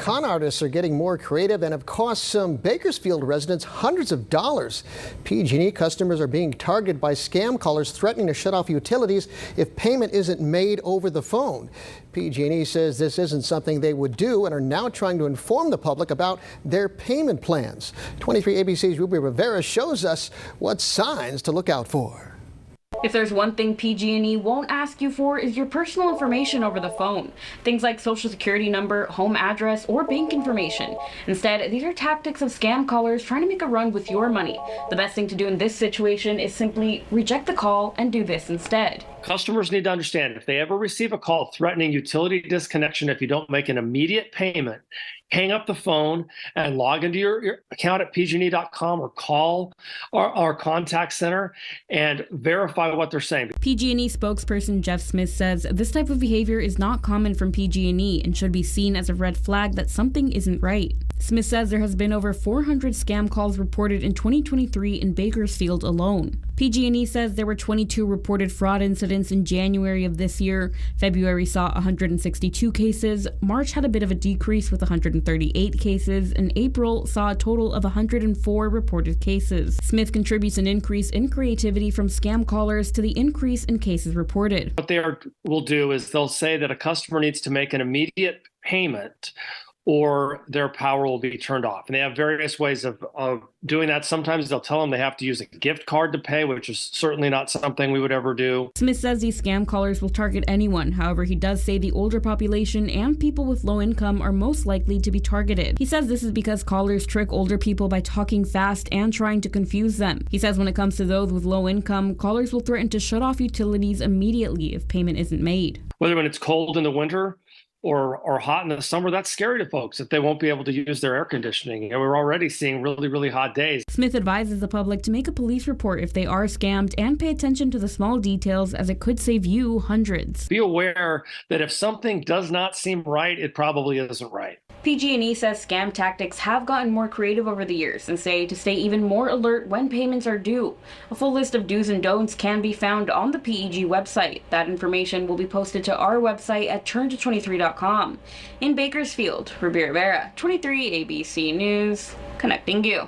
con artists are getting more creative and have cost some Bakersfield residents hundreds of dollars. PG&E customers are being targeted by scam callers threatening to shut off utilities if payment isn't made over the phone. PG&E says this isn't something they would do and are now trying to inform the public about their payment plans. 23 ABC's Ruby Rivera shows us what signs to look out for. If there's one thing PG&E won't ask you for is your personal information over the phone. Things like social security number, home address, or bank information. Instead, these are tactics of scam callers trying to make a run with your money. The best thing to do in this situation is simply reject the call and do this instead. Customers need to understand if they ever receive a call threatening utility disconnection if you don't make an immediate payment, hang up the phone and log into your account at pg&e.com or call our contact center and verify what they're saying. PG&E spokesperson Jeff Smith says this type of behavior is not common from PG&E and should be seen as a red flag that something isn't right. Smith says there has been over 400 scam calls reported in 2023 in Bakersfield alone. PG&E says there were 22 reported fraud incidents in January of this year. February saw 162 cases. March had a bit of a decrease with 138 cases, and April saw a total of 104 reported cases. Smith contributes an increase in creativity from scam callers to the increase in cases reported. What they will do is they'll say that a customer needs to make an immediate payment or their power will be turned off. And they have various ways of doing that. Sometimes they'll tell them they have to use a gift card to pay, which is certainly not something we would ever do. Smith says these scam callers will target anyone. However, he does say the older population and people with low income are most likely to be targeted. He says this is because callers trick older people by talking fast and trying to confuse them. He says when it comes to those with low income, callers will threaten to shut off utilities immediately if payment isn't made. Whether when it's cold in the winter or hot in the summer, that's scary to folks if they won't be able to use their air conditioning. And we're already seeing really, really hot days. Smith advises the public to make a police report if they are scammed and pay attention to the small details as it could save you hundreds. Be aware that if something does not seem right, it probably isn't right. PG&E says scam tactics have gotten more creative over the years and say to stay even more alert when payments are due. A full list of do's and don'ts can be found on the PEG website. That information will be posted to our website at turnto23.com. In Bakersfield, Ruby Rivera, 23 ABC News, connecting you.